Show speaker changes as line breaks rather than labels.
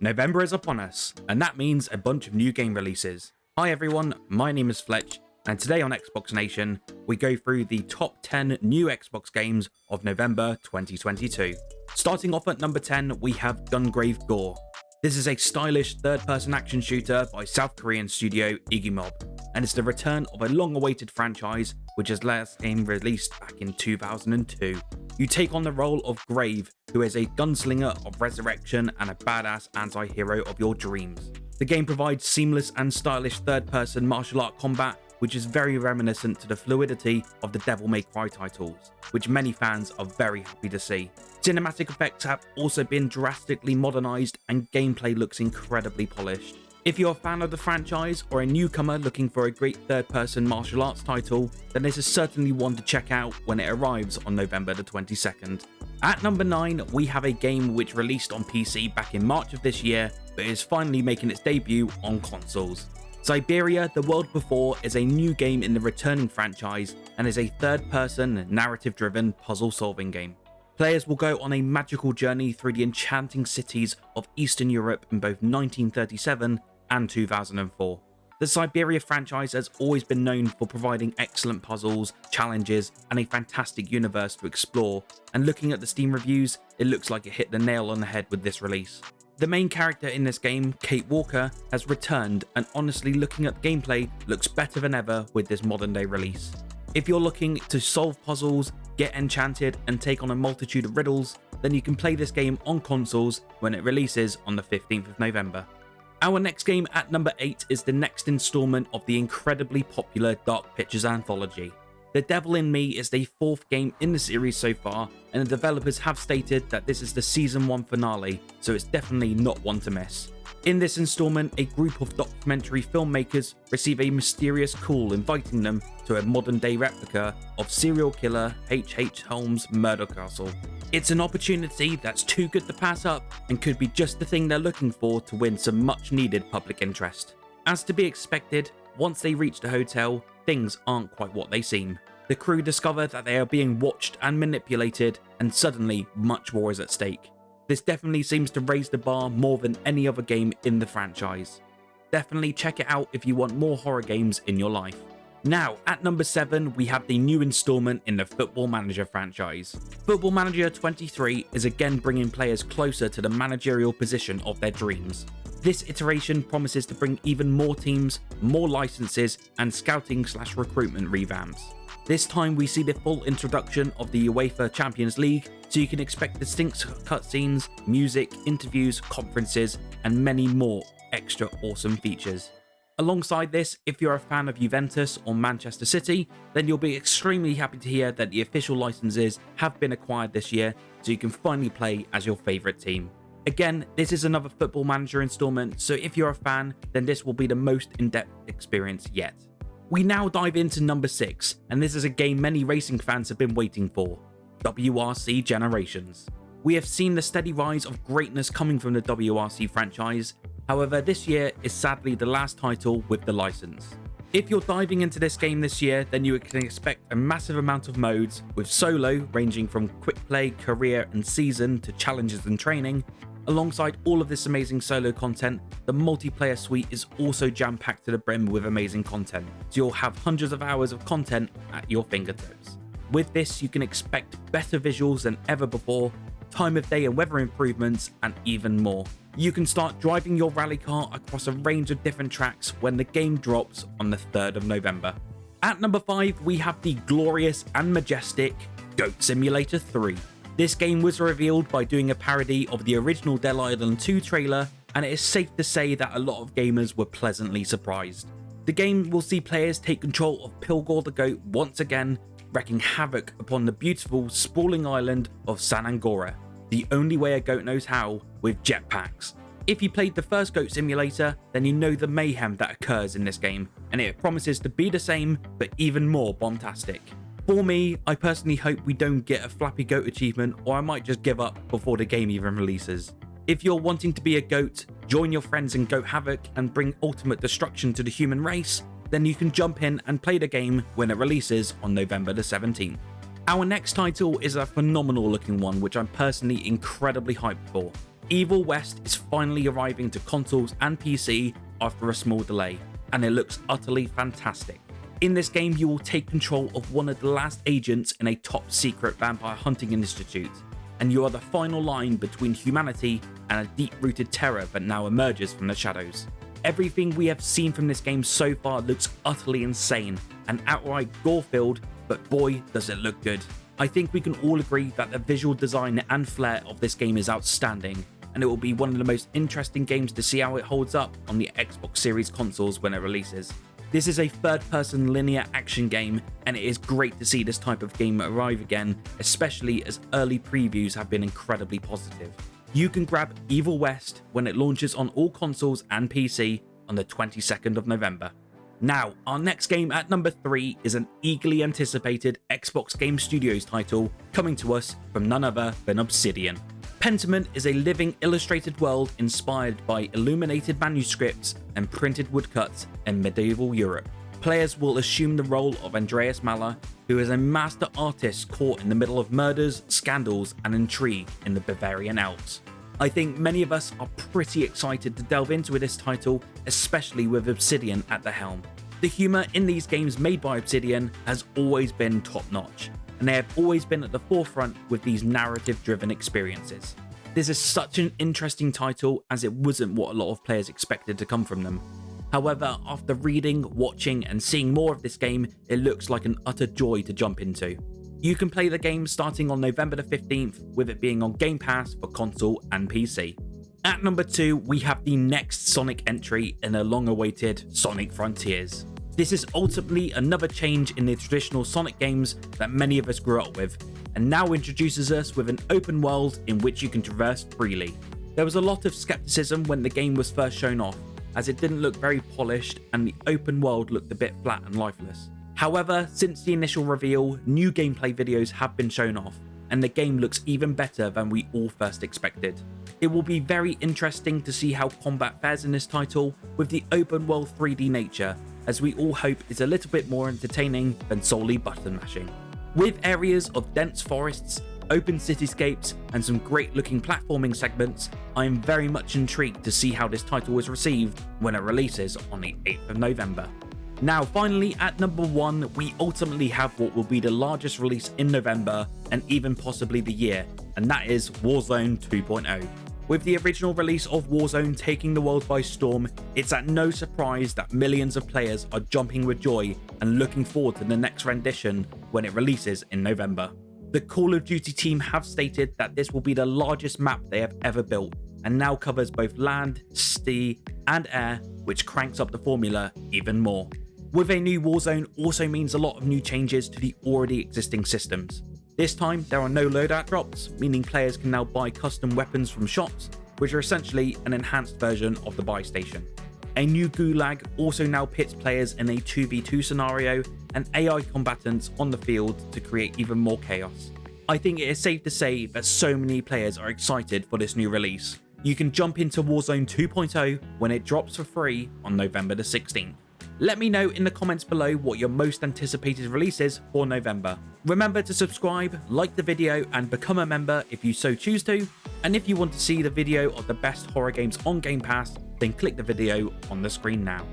November is upon us, and that means a bunch of new game releases. Hi everyone, my name is Fletch, and today on Xbox Nation, we go through the top 10 new Xbox games of November 2022. Starting off at number 10, we have Gungrave GORE. This is a stylish third-person action shooter by South Korean studio Iggy Mob, and it's the return of a long-awaited franchise which has last game released back in 2002. You take on the role of Grave, who is a gunslinger of resurrection and a badass anti-hero of your dreams. The game provides seamless and stylish third-person martial art combat, which is very reminiscent to the fluidity of the Devil May Cry titles, which many fans are very happy to see. Cinematic effects have also been drastically modernized and gameplay looks incredibly polished. If you're a fan of the franchise or a newcomer looking for a great third-person martial arts title, then this is certainly one to check out when it arrives on November the 22nd. At number 9, we have a game which released on PC back in March of this year, but is finally making its debut on consoles. Syberia: The World Before is a new game in the returning franchise and is a third-person, narrative-driven puzzle-solving game. Players will go on a magical journey through the enchanting cities of Eastern Europe in both 1937 and 2004. The Syberia franchise has always been known for providing excellent puzzles, challenges, and a fantastic universe to explore, and looking at the Steam reviews, it looks like it hit the nail on the head with this release. The main character in this game, Kate Walker, has returned, and honestly looking at the gameplay looks better than ever with this modern day release. If you're looking to solve puzzles, get enchanted, and take on a multitude of riddles, then you can play this game on consoles when it releases on the 15th of November. Our next game at number 8 is the next installment of the incredibly popular Dark Pictures anthology. The Devil in Me is the 4th game in the series so far, and the developers have stated that this is the Season 1 finale, so it's definitely not one to miss. In this installment, a group of documentary filmmakers receive a mysterious call inviting them to a modern-day replica of serial killer H.H. Holmes' murder castle. It's an opportunity that's too good to pass up and could be just the thing they're looking for to win some much-needed public interest. As to be expected, once they reach the hotel, things aren't quite what they seem. The crew discover that they are being watched and manipulated, and suddenly much more is at stake. This definitely seems to raise the bar more than any other game in the franchise. Definitely check it out if you want more horror games in your life. Now, at number 7, we have the new installment in the Football Manager franchise. Football Manager 23 is again bringing players closer to the managerial position of their dreams. This iteration promises to bring even more teams, more licenses, and scouting/recruitment revamps. This time we see the full introduction of the UEFA Champions League, so you can expect distinct cutscenes, music, interviews, conferences, and many more extra awesome features. Alongside this, if you're a fan of Juventus or Manchester City, then you'll be extremely happy to hear that the official licenses have been acquired this year, so you can finally play as your favourite team. Again, this is another Football Manager installment, so if you're a fan, then this will be the most in-depth experience yet. We now dive into number 6, and this is a game many racing fans have been waiting for: WRC Generations. We have seen the steady rise of greatness coming from the WRC franchise, however this year is sadly the last title with the license. If you're diving into this game this year, then you can expect a massive amount of modes, with solo ranging from quick play, career and season to challenges and training. Alongside all of this amazing solo content, the multiplayer suite is also jam-packed to the brim with amazing content, so you'll have hundreds of hours of content at your fingertips. With this, you can expect better visuals than ever before, time of day and weather improvements, and even more. You can start driving your rally car across a range of different tracks when the game drops on the 3rd of November. At number 5, we have the glorious and majestic Goat Simulator 3. This game was revealed by doing a parody of the original Dead Island 2 trailer, and it is safe to say that a lot of gamers were pleasantly surprised. The game will see players take control of Pilgor the Goat once again, wreaking havoc upon the beautiful, sprawling island of San Angora, the only way a goat knows how, with jetpacks. If you played the first Goat Simulator, then you know the mayhem that occurs in this game, and it promises to be the same, but even more bombastic. For me, I personally hope we don't get a Flappy Goat achievement, or I might just give up before the game even releases. If you're wanting to be a goat, join your friends in Goat Havoc, and bring ultimate destruction to the human race, then you can jump in and play the game when it releases on November the 17th. Our next title is a phenomenal looking one which I'm personally incredibly hyped for. Evil West is finally arriving to consoles and PC after a small delay, and it looks utterly fantastic. In this game, you will take control of one of the last agents in a top secret vampire hunting institute, and you are the final line between humanity and a deep-rooted terror that now emerges from the shadows. Everything we have seen from this game so far looks utterly insane and outright gore-filled, but boy does it look good. I think we can all agree that the visual design and flair of this game is outstanding, and it will be one of the most interesting games to see how it holds up on the Xbox Series consoles when it releases. This is a third-person linear action game, and it is great to see this type of game arrive again, especially as early previews have been incredibly positive. You can grab Evil West when it launches on all consoles and PC on the 22nd of November. Now, our next game at number 3 is an eagerly anticipated Xbox Game Studios title coming to us from none other than Obsidian. Pentiment is a living illustrated world inspired by illuminated manuscripts and printed woodcuts in medieval Europe. Players will assume the role of Andreas Mahler, who is a master artist caught in the middle of murders, scandals, and intrigue in the Bavarian Alps. I think many of us are pretty excited to delve into this title, especially with Obsidian at the helm. The humour in these games made by Obsidian has always been top-notch, and they have always been at the forefront with these narrative-driven experiences. This is such an interesting title, as it wasn't what a lot of players expected to come from them. However, after reading, watching, and seeing more of this game, it looks like an utter joy to jump into. You can play the game starting on November the 15th, with it being on Game Pass for console and PC. At number 2, we have the next Sonic entry in a long-awaited Sonic Frontiers. This is ultimately another change in the traditional Sonic games that many of us grew up with, and now introduces us with an open world in which you can traverse freely. There was a lot of skepticism when the game was first shown off, as it didn't look very polished and the open world looked a bit flat and lifeless. However, since the initial reveal, new gameplay videos have been shown off, and the game looks even better than we all first expected. It will be very interesting to see how combat fares in this title with the open world 3D nature, as we all hope is a little bit more entertaining than solely button mashing. With areas of dense forests, open cityscapes, and some great looking platforming segments, I am very much intrigued to see how this title is received when it releases on the 8th of November. Now finally, at number 1, we ultimately have what will be the largest release in November and even possibly the year, and that is Warzone 2.0. With the original release of Warzone taking the world by storm, it's at no surprise that millions of players are jumping with joy and looking forward to the next rendition when it releases in November. The Call of Duty team have stated that this will be the largest map they have ever built, and now covers both land, sea, and air, which cranks up the formula even more. With a new Warzone also means a lot of new changes to the already existing systems. This time, there are no loadout drops, meaning players can now buy custom weapons from shops, which are essentially an enhanced version of the buy station. A new Gulag also now pits players in a 2v2 scenario and AI combatants on the field to create even more chaos. I think it is safe to say that so many players are excited for this new release. You can jump into Warzone 2.0 when it drops for free on November the 16th. Let me know in the comments below what your most anticipated release is for November. Remember to subscribe, like the video, and become a member if you so choose to. And if you want to see the video of the best horror games on Game Pass, then click the video on the screen now.